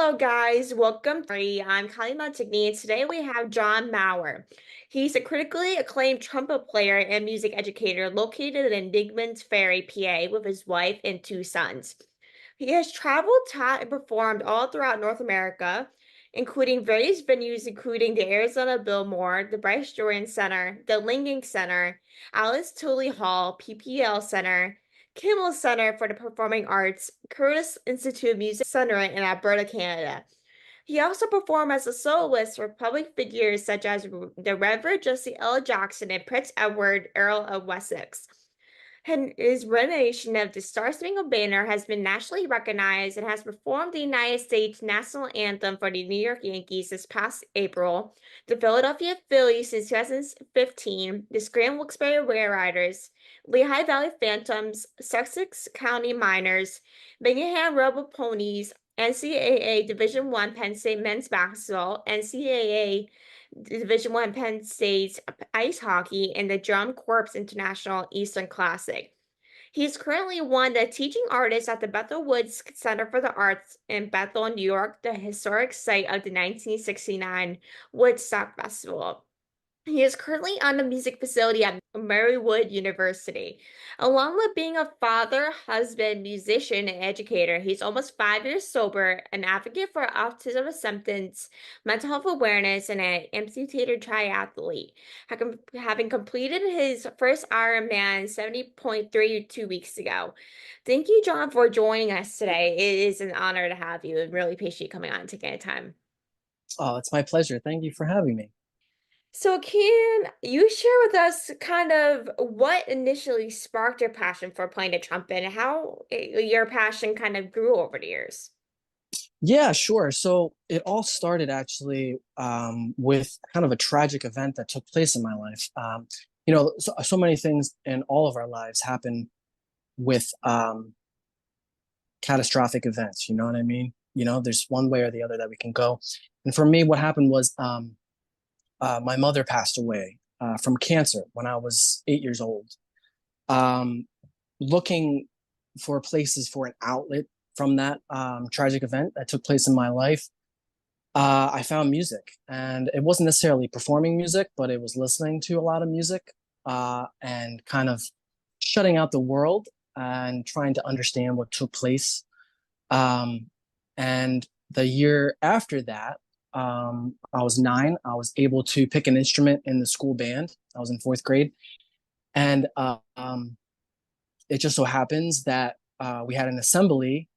Hello, guys. Welcome. I'm Kylie Montigney, and today we have John Maurer. He's a critically acclaimed trumpet player and music educator located in Dingmans Ferry, PA, with his wife and two sons. He has traveled, taught, and performed all throughout North America, including various venues, including the Arizona Biltmore, the Bryce Jordan Center, the Lincoln Center, Tully Hall, PPL Center, Kimmel Center for the Performing Arts, Curtis Institute of Music Center in Alberta, Canada. He also performed as a soloist for public figures such as the Reverend Jesse L and Prince Edward, Earl of Wessex. His rendition of the Star Spangled Banner has been nationally recognized and has performed the United States National Anthem for the New York Yankees this past April, the Philadelphia Phillies since 2015, the Scranton Wilkes-Barre RailRiders, Lehigh Valley Phantoms, Sussex County Minors, Binghamton Rumble Ponies, NCAA Division I Penn State men's basketball, NCAA Division I Penn State's ice hockey, and the Drum Corps International Eastern Classic. He's currently one of the teaching artists at the Bethel Woods Center for the Arts in Bethel, New York, the historic site of the 1969 Woodstock Festival. He is currently on the music facility at Marywood University. Along with being a father, husband, musician, and educator, he's almost 5 years sober, an advocate for autism acceptance, mental health awareness, and an amputated triathlete. Having completed his first Ironman 70.3 2 weeks ago. Thank you, John, for joining us today. It is an honor to have you and really appreciate you coming on and taking the time. Oh, it's my pleasure. Thank you for having me. So, can you share with us kind of what initially sparked your passion for playing the trumpet and how your passion kind of grew over the years? Yeah, sure. So it all started actually with kind of a tragic event that took place in my life. So many things in all of our lives happen with catastrophic events. You know what I mean? There's one way or the other that we can go. And for me, what happened was my mother passed away from cancer when I was 8 years old. Um, Looking for places for an outlet from that tragic event that took place in my life, I found music. And it wasn't necessarily performing music, but it was listening to a lot of music and kind of shutting out the world and trying to understand what took place. Um, and the year after that, I was 9. I was able to pick an instrument in the school band. I was in 4th grade. And it just so happens that we had an assembly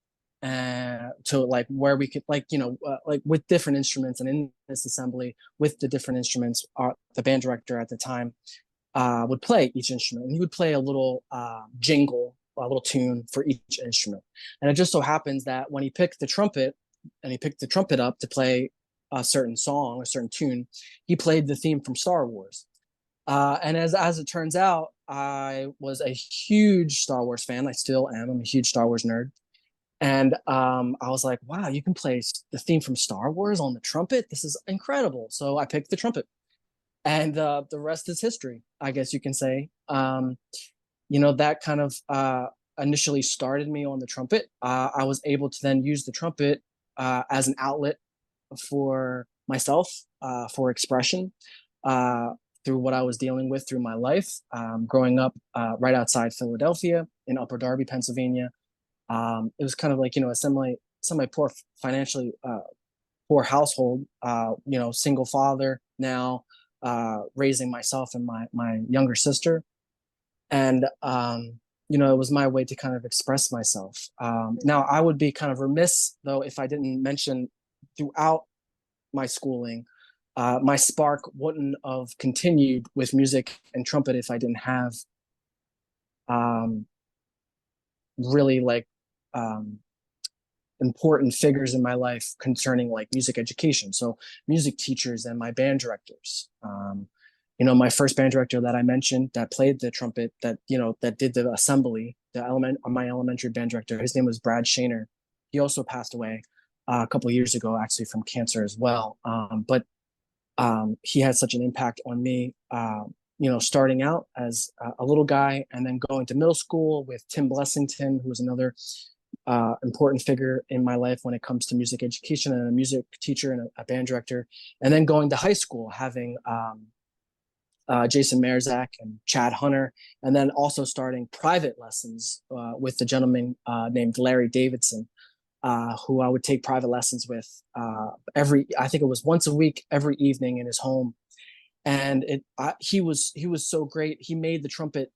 to like where we could like with different instruments, and in this assembly with the different instruments, the band director at the time would play each instrument, and he would play a little jingle, a little tune for each instrument. And it just so happens that when he picked the trumpet up to play a certain song, a certain tune, he played the theme from Star Wars. And as it turns out, I was a huge Star Wars fan. I still am. I'm a huge Star Wars nerd. And I was like, wow, you can play the theme from Star Wars on the trumpet? This is incredible. So I picked the trumpet. And the rest is history, I guess you can say. That kind of initially started me on the trumpet. I was able to then use the trumpet as an outlet for myself, for expression. Through what I was dealing with through my life, growing up right outside Philadelphia in Upper Darby, Pennsylvania. It was kind of like, a semi poor, financially poor household, single father now, raising myself and my younger sister. And, it was my way to kind of express myself. Now, I would be kind of remiss, though, if I didn't mention throughout my schooling, my spark wouldn't have continued with music and trumpet if I didn't have really like important figures in my life concerning like music education. So music teachers and my band directors. My first band director that I mentioned that played the trumpet, that did the assembly, my elementary band director, his name was Brad Shaner. He also passed away a couple of years ago, actually from cancer as well. But he had such an impact on me, starting out as a little guy and then going to middle school with Tim Blessington, who was another important figure in my life when it comes to music education, and a music teacher and a band director. And then going to high school, having Jason Merzak and Chad Hunter, and then also starting private lessons with the gentleman named Larry Davidson, who I would take private lessons with I think it was once a week, every evening in his home. And he was so great. He made the trumpet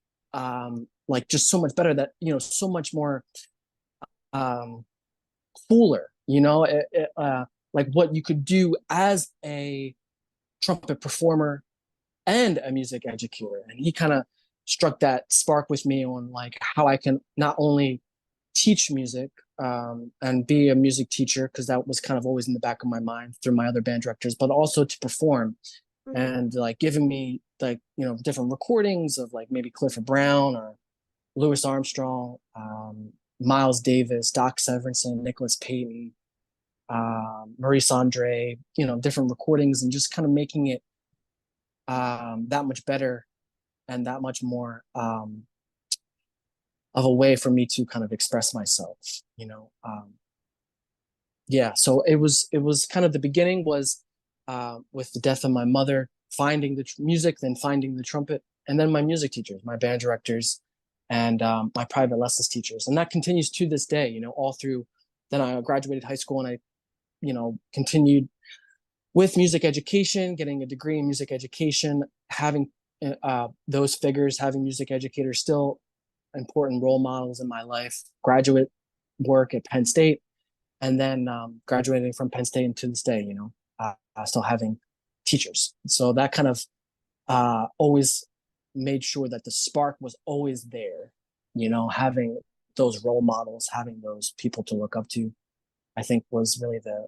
like just so much better, that so much more um, cooler. Like what you could do as a trumpet performer and a music educator. And he kind of struck that spark with me on like how I can not only teach music and be a music teacher, because that was kind of always in the back of my mind through my other band directors, but also to perform. Mhm. And like giving me like different recordings of like maybe Clifford Brown or Louis Armstrong, Miles Davis, Doc Severinsen, Nicholas Payton, Maurice Andre, different recordings, and just kind of making it that much better and that much more of a way for me to kind of express myself. Yeah, so it was kind of, the beginning was with the death of my mother, finding the music, then finding the trumpet, and then my music teachers, my band directors, and my private lessons teachers, and that continues to this day. All through. Then I graduated high school, and I, continued with music education, getting a degree in music education, having those figures, having music educators still important role models in my life. Graduate work at Penn State, and then graduating from Penn State, and to this day, still having teachers. So that kind of always made sure that the spark was always there. Having those role models, having those people to look up to, I think was really the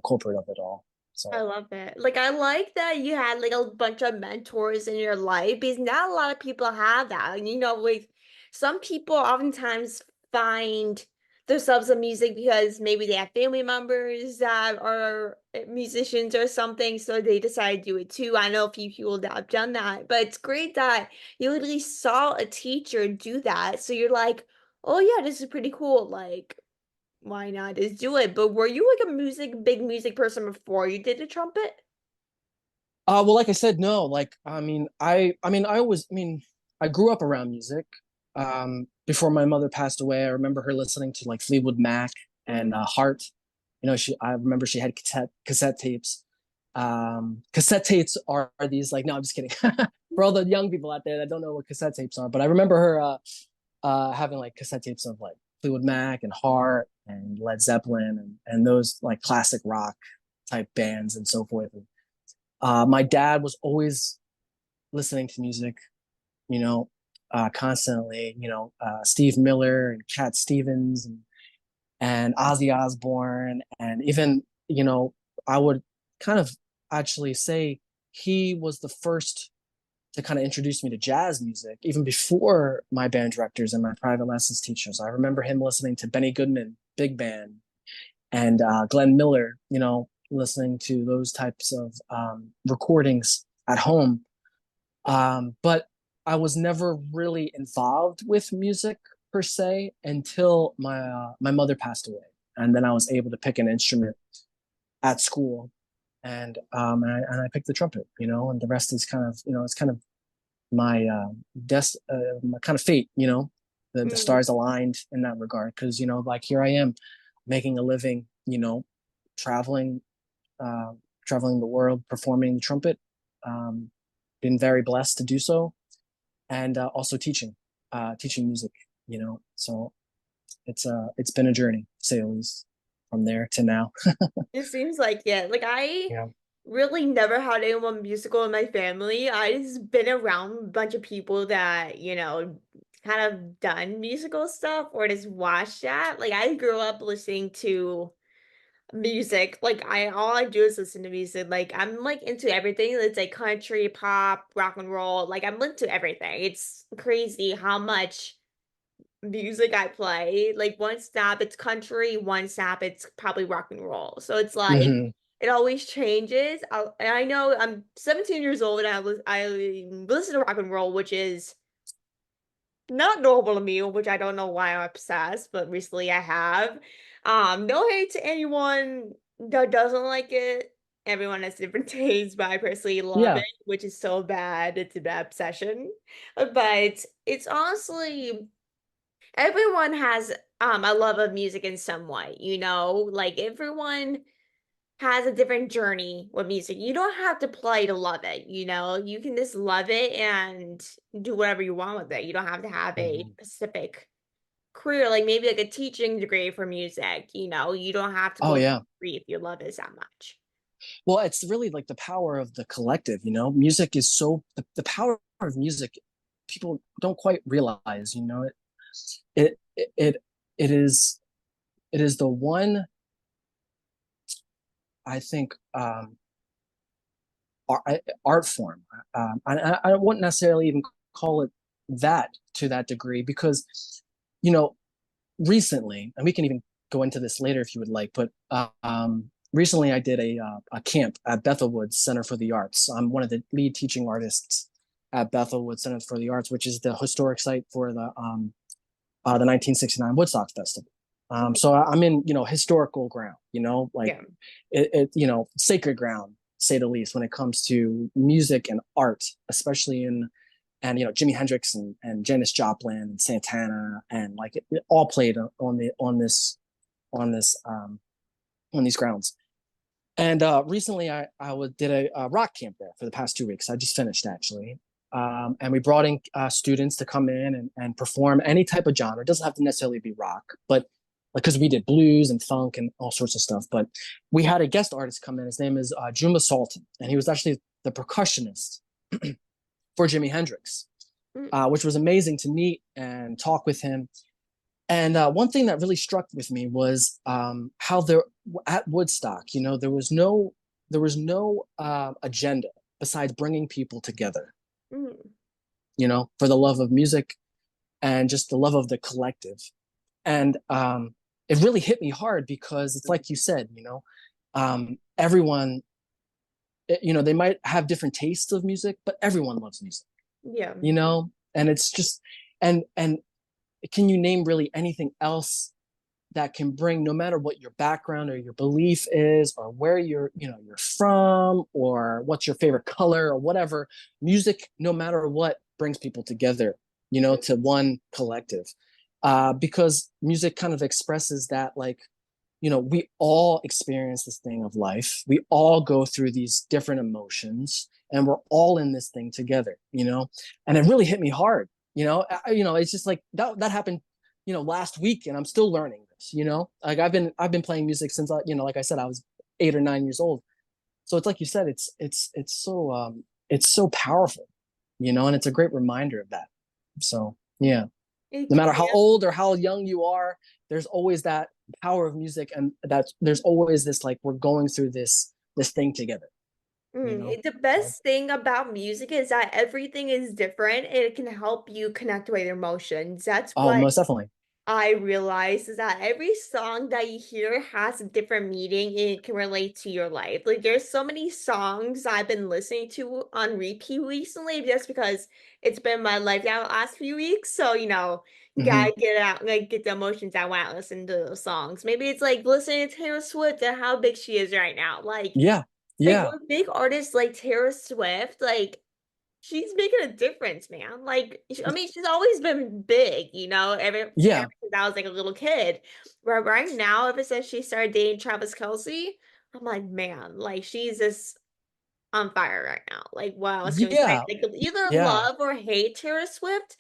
culprit of it all. I So love it. Like I like that you had like a bunch of mentors in your life because not a lot of people have that. And like some people oftentimes find themselves in music because maybe they have family members that are musicians or something, so they decide to do it too. I know a few people that have done that, but it's great that you literally saw a teacher do that. So you're like, oh yeah, this is pretty cool. Like why not just do it? But were you like a big music person before you did the trumpet? well, like I said, no, like I grew up around music. Before my mother passed away, I remember her listening to like Fleetwood Mac and Mm. Heart. I remember she had cassette tapes. Cassette tapes are these, like, no, I'm just kidding. For all the young people out there that don't know what cassette tapes are, but I remember her having like cassette tapes of like Fleetwood Mac and Heart and Led Zeppelin, and those like classic rock type bands and so forth. My dad was always listening to music, you know, constantly. Steve Miller and Cat Stevens and Ozzy Osbourne, and even, I would kind of actually say he was the first to kind of introduce me to jazz music, even before my band directors and my private lessons teachers. I remember him listening to Benny Goodman, big band, and Glenn Miller, listening to those types of recordings at home. But I was never really involved with music per se until my mother passed away, and then I was able to pick an instrument at school, and I picked the trumpet, and the rest is kind of, it's kind of my my kind of fate, the Mm. stars aligned in that regard, because like here I am making a living, traveling uh, traveling the world performing the trumpet. um, been very blessed to do so, and also teaching music, so it's been a journey, to say the least, from there to now. It seems like yeah. Like I Yeah. really never had anyone musical in my family. I just been around a bunch of people that, kind of done musical stuff or just watched that. Like I grew up listening to music. Like I all I do is listen to music. Like I'm like into everything. It's like country, pop, rock and roll. Like I'm into everything. It's crazy how much music I play. Like one snap it's country, one snap it's probably rock and roll. So it's like Hmm. it always changes. And I know I'm 17 years old and I listen to rock and roll, which is not normal meal, which I don't know why I'm obsessed, but recently I have. No hate to anyone that doesn't like it. Everyone has different tastes, but I personally love Yeah. it, which is so bad. It's a bad obsession. But it's honestly everyone has a love of music in some way, you know? Like everyone has a different journey with music. You don't have to play to love it, you know? You can just love it and do whatever you want with it. You don't have to have a Mhm. specific career, like maybe like a teaching degree for music, you know? You don't have to Oh go to yeah. degree if you love it that much. Well, it's really like the power of the collective, you know. Music is so the power of music people don't quite realize, you know. It it is it is the one I think art form. I wouldn't necessarily even call it that to that degree because, you know, recently, and we can even go into this later if you would like, but recently I did a camp at Bethel Woods Center for the Arts. I'm one of the lead teaching artists at Bethel Woods Center for the Arts, which is the historic site for the 1969 Woodstock Festival. So I'm in, you know, historical ground, you know, like Yeah. you know, sacred ground, say the least, when it comes to music and art, especially and you know, Jimi Hendrix and Janis Joplin and Santana, and like it all played on this on these grounds. And recently, did a rock camp there for the past 2 weeks. I just finished actually, and we brought in students to come in and perform any type of genre. It doesn't have to necessarily be rock, but because we did blues and funk and all sorts of stuff. But we had a guest artist come in. His name is Juma Sultan, and he was actually the percussionist for Jimi Hendrix, Mm, which was amazing to meet and talk with him. And one thing that really struck with me was how there at Woodstock, you know, there was no agenda besides bringing people together, mm, you know, for the love of music and just the love of the collective. And it really hit me hard because it's like you said, you know, everyone, you know, they might have different tastes of music, but everyone loves music, yeah. you know, and it's just and can you name really anything else that can bring, no matter what your background or your belief is or where you're, you know, you're from or what's your favorite color or whatever, music, no matter what, brings people together, you know, to one collective. Because music kind of expresses that, like, you know, we all experience this thing of life, we all go through these different emotions, and we're all in this thing together, you know. And it really hit me hard, you know. You know, it's just like that happened, you know, last week, and I'm still learning this, you know. Like I've been playing music since you know, like I said, I was 8 or 9 years old. So it's like you said, it's so powerful, you know, and it's a great reminder of that. So yeah, It no matter how can. old or how young you are, there's always that power of music, and that's there's always this, like, we're going through this thing together, you know. The So best thing about music is that everything is different and it can help you connect with your emotions. That's oh, what most definitely. I realized is that every song that you hear has a different meaning and it can relate to your life. Like there's so many songs I've been listening to on repeat recently just because it's been my life now the last few weeks. So, you know, Hmm. gotta get out, like get the emotions out when I listen to those songs. Maybe it's like listening to Taylor Swift and how big she is right now. Yeah, Like yeah. with big artists like Taylor Swift, like she's making a difference, man. Like, I mean, she's always been big, you know, ever Yeah. since I was like a little kid. But right now, ever since she started dating Travis Kelsey, I'm like, man, like she's just on fire right now. Like, what else can we say? Yeah. Like, either Yeah. love or hate Taylor Swift.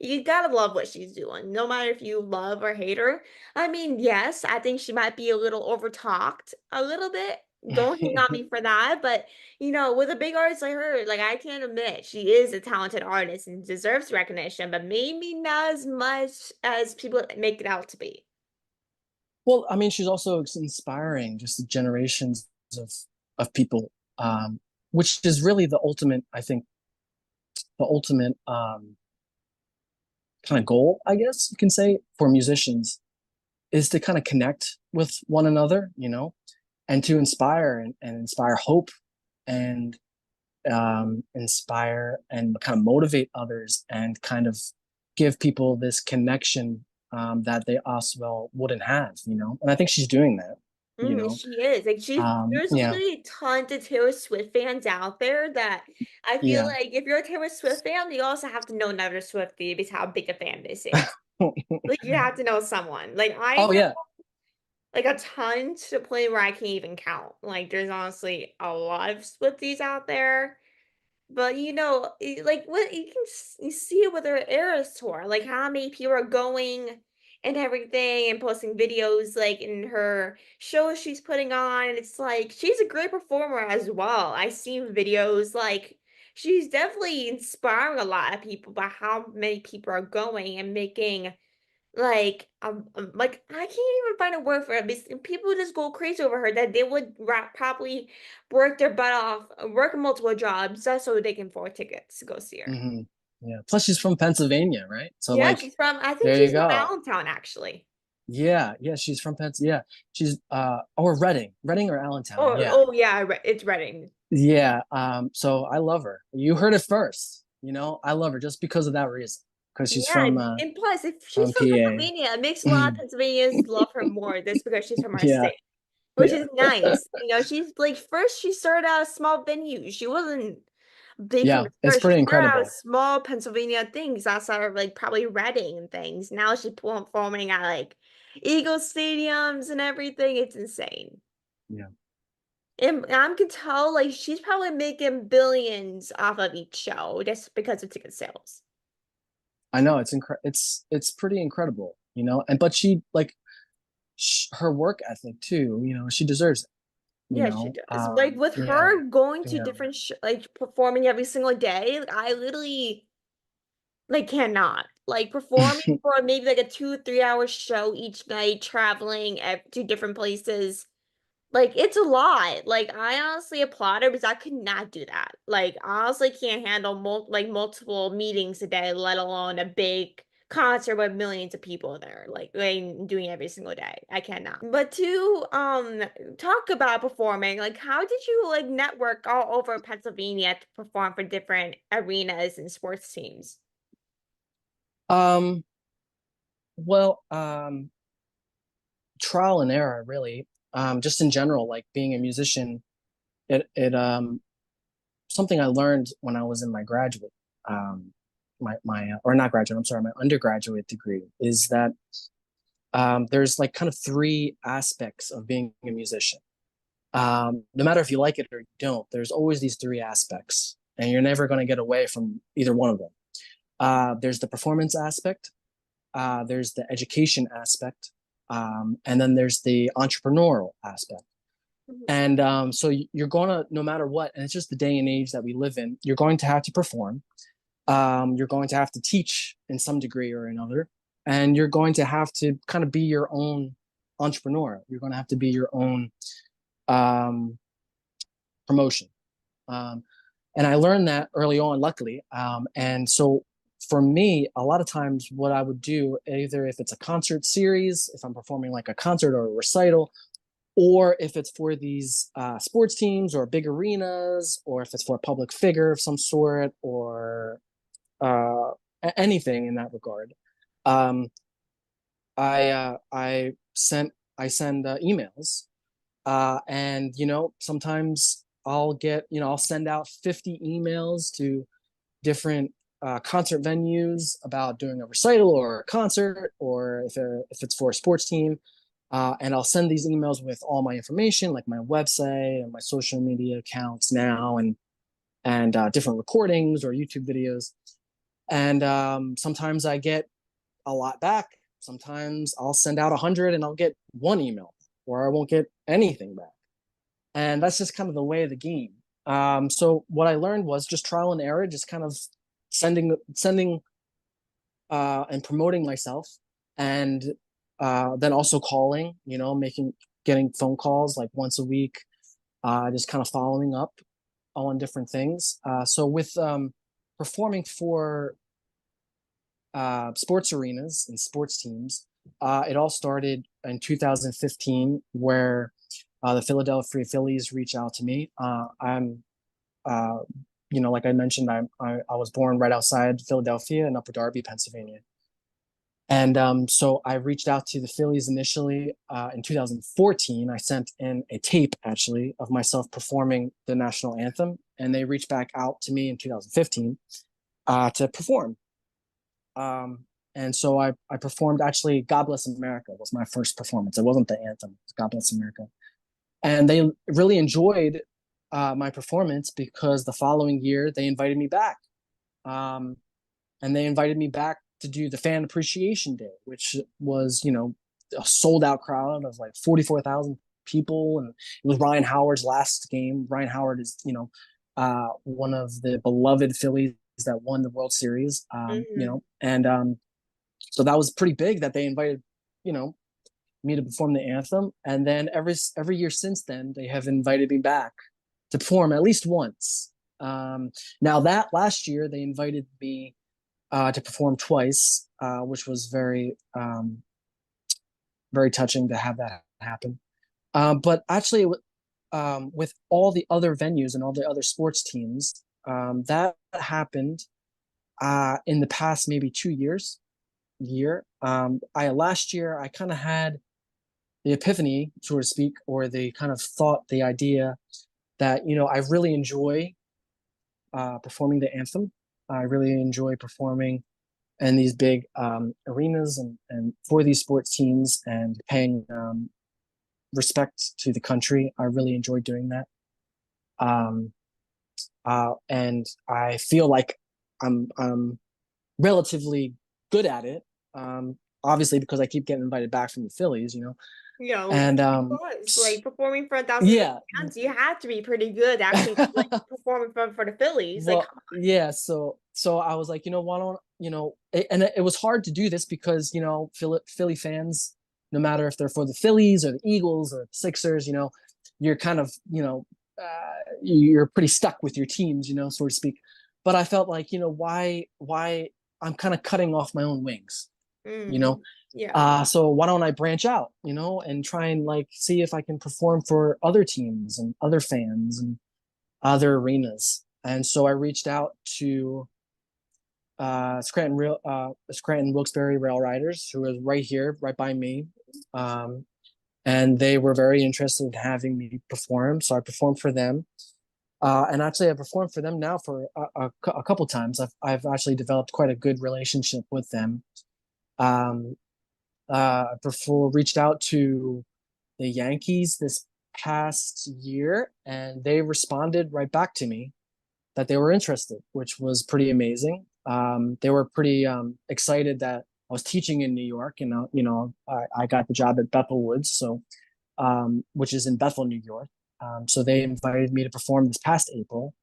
You gotta love what she's doing, no matter if you love or hate her. I mean, yes, I think she might be a little overtalked, a little bit. Don't hang on me for that, but you know, with a big artist like her, like I can admit she is a talented artist and deserves recognition, but maybe not as much as people make it out to be. Well, I mean, she's also inspiring just the generations of people, which is really the ultimate, I think, the ultimate kind of goal, I guess you can say, for musicians, is to kind of connect with one another, you know, and to inspire and inspire hope and inspire and kind of motivate others and kind of give people this connection that they also wouldn't have, And I think she's doing that, you know. She is. Like there's Yeah, literally tons of Taylor Swift fans out there that I feel yeah. like if you're a Taylor Swift fan, you also have to know another Swiftie because how big a fan this is. Like you have to know someone. Like I Oh know yeah. like a ton to the point where I can't even count. Like there's honestly a lot of Swifties out there. But like what you can you see it with her Eras tour, like how many people are going and everything and posting videos like in her shows she's putting on. And it's like she's a great performer as well. I seen videos like she's definitely inspiring a lot of people by how many people are going and making like I can't even find a word for it because people just go crazy over her that they would probably work their butt off, work multiple jobs just so they can afford tickets to go see her. hmm Yeah. Plus, she's from Pennsylvania, right? So, Yeah, like, she's from, I think there you she's from go. Allentown actually. Yeah, yeah, she's from Pennsylvania. Yeah, she's or Reading or Allentown. Oh, Yeah, oh yeah, it's Reading. yeah. So I love her. You heard it first. I love her just because of that reason. Because she's Yeah, from and plus, if she's from from PA. Pennsylvania, it makes a lot of Pennsylvanians love her more just because she's from our Yeah, state, which yeah, is nice. She's like first she started out a small venue. She wasn't big from yeah. the It's start. She pretty started out with incredible. small Pennsylvania things outside of like probably Reading and things. Now she's performing at like Eagle stadiums and everything. It's insane. Yeah, And I can tell like she's probably making billions off of each show just because of ticket sales. I know it's pretty incredible. And but she like her work ethic too. She deserves it. Yeah, she does. Like with Yeah, her going to yeah. different like performing every single day, like, I literally like cannot like performing for maybe like a 2 3 hour show each night, traveling to different places. Like it's a lot. Like I honestly applaud her because I could not do that. Like I honestly can't handle multiple meetings a day, let alone a big concert with millions of people there. Like doing every single day. I cannot. But to talk about performing, like how did you like network all over Pennsylvania to perform for different arenas and sports teams? Um, well, trial and error, really. Just in general, like being a musician, it something I learned when I was in my graduate, my or not graduate, I'm sorry, my undergraduate degree is that there's like kind of three aspects of being a musician. No matter if you like it or you don't, there's always these three aspects, and you're never going to get away from either one of them. There's the performance aspect, there's the education aspect, and then there's the entrepreneurial aspect. Mhm. And so you're going to, no matter what, and it's just the day and age that we live in, you're going to have to perform. You're going to have to teach in some degree or another, and you're going to have to kind of be your own entrepreneur. You're going to have to be your own um, promotion. Um, and I learned that early on, luckily. And so for me, a lot of times what I would do, either if it's a concert series, if I'm performing like a concert or a recital, or if it's for these sports teams or big arenas, or if it's for a public figure of some sort, or uh, anything in that regard, um, I send emails, and sometimes I'll send out 50 emails to different concert venues about doing a recital or a concert, or if it's for a sports team. And I'll send these emails with all my information, like my website and my social media accounts now, and different recordings or YouTube videos. And sometimes I get a lot back. Sometimes I'll send out 100 and I'll get one email, or I won't get anything back. And that's just kind of the way of the game. So what I learned was just trial and error, just kind of sending and promoting myself, and then also calling, getting phone calls like once a week, just kind of following up on different things. So with performing for sports arenas and sports teams, it all started in 2015, where the Philadelphia Phillies reached out to me. I'm like I mentioned, I was born right outside Philadelphia in Upper Darby, Pennsylvania. And so I reached out to the Phillies initially in 2014. I sent in a tape actually of myself performing the national anthem, and they reached back out to me in 2015 to perform. And so I performed actually God Bless America was my first performance. It wasn't the anthem, it was God Bless America. And they really enjoyed my performance because the following year they invited me back. Um, and they invited me back to do the Fan Appreciation Day, which was, a sold out crowd of like 44,000 people. And it was Ryan Howard's last game. Ryan Howard is, one of the beloved Phillies that won the World Series, and so that was pretty big that they invited, you know, me to perform the anthem. And then every year since then, they have invited me back to perform at least once. Now that last year they invited me to perform twice, which was very touching to have that happen. But actually, with all the other venues and all the other sports teams, that happened in the past maybe 2 years. I last year I kind of had the epiphany, so to speak, or the kind of thought, the idea that I really enjoy performing the anthem. I really enjoy performing in these big arenas and for these sports teams and paying respect to the country. I really enjoy doing that. Um, and I feel like I'm relatively good at it. Obviously because I keep getting invited back from the Phillies, and Because like performing for thousands of yeah, fans, you have to be pretty good actually like performing for the Phillies. Like, well, yeah. So I was like, why don't and it was hard to do this because Philly fans, no matter if they're for the Phillies or the Eagles or the Sixers, you're kind of you're pretty stuck with your teams, so to speak. But I felt like why I'm kind of cutting off my own wings, you know. mm, yeah. So why don't I branch out, and try and like see if I can perform for other teams and other fans and other arenas. And so I reached out to Scranton Wilkes-Barre RailRiders, who is right here, right by me. And they were very interested in having me perform. So I performed for them. And actually, I performed for them now for a couple times. I've actually developed quite a good relationship with them. Um, before reached out to the Yankees this past year, and they responded right back to me that they were interested, which was pretty amazing. They were pretty excited that I was teaching in New York, and I got the job at Bethel Woods, so which is in Bethel, New York. So they invited me to perform this past April.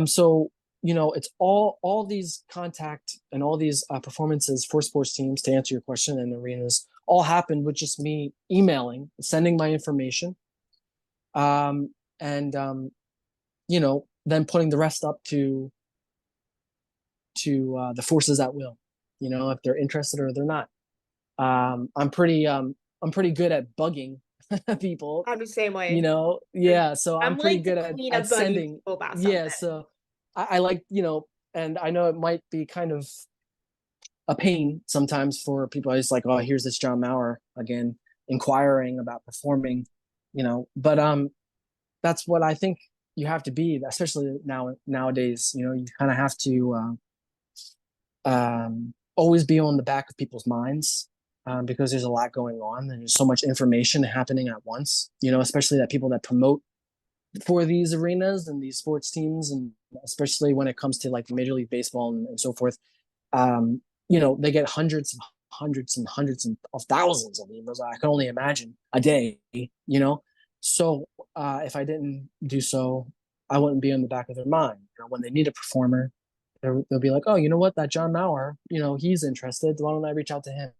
So it's all these contact and all these performances for sports teams, to answer your question, and arenas all happened with just me emailing, sending my information, and then putting the rest up to the forces at will. If they're interested or they're not. I'm pretty good at bugging people. I'm the same way. Yeah. So I'm I'm pretty like the good queen at of bugging sending. people about Yeah. something. So I like and I know it might be kind of a pain sometimes for people. It's like, oh, here's this John Maurer again inquiring about performing, But that's what I think you have to be, especially nowadays. You kind of have to always be on the back of people's minds, because there's a lot going on and there's so much information happening at once. Especially that people that promote for these arenas and these sports teams, and especially when it comes to like Major League Baseball and so forth. They get hundreds of thousands of emails. I can only imagine a day. So if I didn't do so, I wouldn't be in the back of their mind. When they need a performer, they'll be like, oh, you know what, that John Maurer, he's interested. Why don't I reach out to him?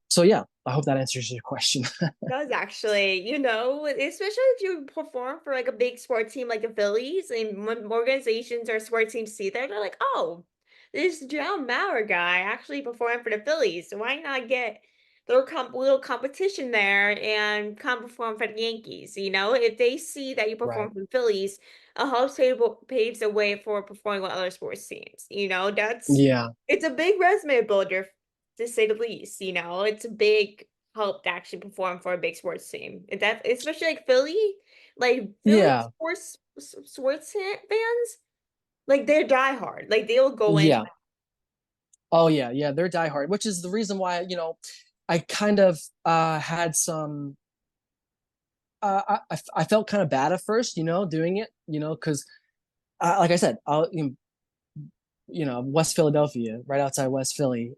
So yeah, I hope that answers your question. Does actually, especially if you perform for like a big sports team like the Phillies, and when organizations or sports teams see that, they're like, oh, this John Maurer guy actually performed for the Phillies. So why not get little competition there and come perform for the Yankees. If they see that you Right. perform for the Phillies, a host paves the way for performing with other sports teams. Yeah. It's a big resume builder, to say the least. It's a big help to actually perform for a big sports team. Especially like Philly Yeah. sports fans, like they're diehard. Like they'll go in. Yeah. Oh yeah, yeah, they're diehard, which is the reason why, I kind of had some I felt kind of bad at first, doing it, because like I said, West Philadelphia, right outside West Philly,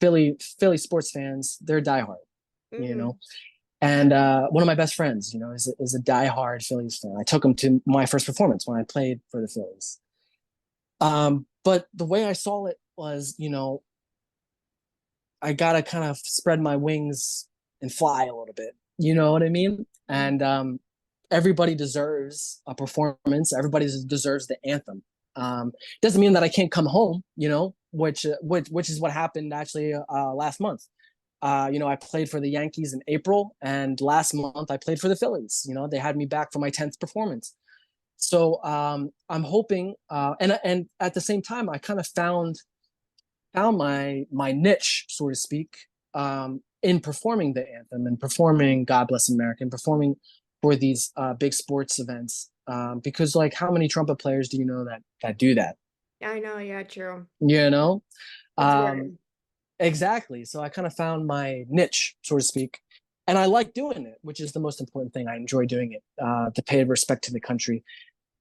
Philly sports fans, they're diehard, you Mhm. know. And one of my best friends, is a diehard Phillies fan. I took him to my first performance when I played for the Phillies. But the way I saw it was, I gotta kind of spread my wings and fly a little bit. You know what I mean? And everybody deserves a performance. Everybody deserves the anthem. Doesn't mean that I can't come home. Which is what happened actually last month. I played for the Yankees in April, and last month I played for the Phillies. They had me back for my 10th performance. So I'm hoping, and at the same time, I kind of found my niche, so to speak, in performing the anthem and performing "God Bless America" and performing for these big sports events. Because like, how many trumpet players do you know that do that? I know, yeah, true. You know, It's um, weird. exactly. So I kind of found my niche, so to speak, and I like doing it, which is the most important thing. I enjoy doing it to pay respect to the country,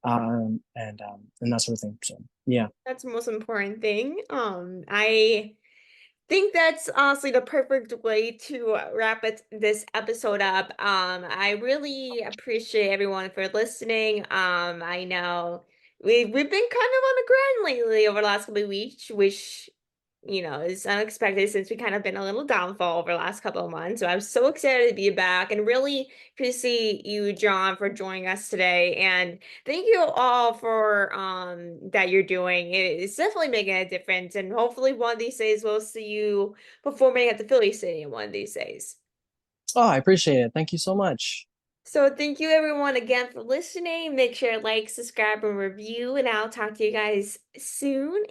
and that sort of thing. So yeah. That's the most important thing. I think that's honestly the perfect way to this episode up. I really appreciate everyone for listening. I know we've been kind of on the grind lately over the last couple of weeks, which is unexpected since we kind of been a little downfall over the last couple of months. So I'm so excited to be back and really appreciate you, John, for joining us today. And thank you all for that you're doing. It's definitely making a difference. And hopefully one of these days we'll see you performing at the Philly Stadium one of these days. Oh, I appreciate it. Thank you so much. So thank you everyone again for listening. Make sure to like, subscribe, and review, and I'll talk to you guys soon.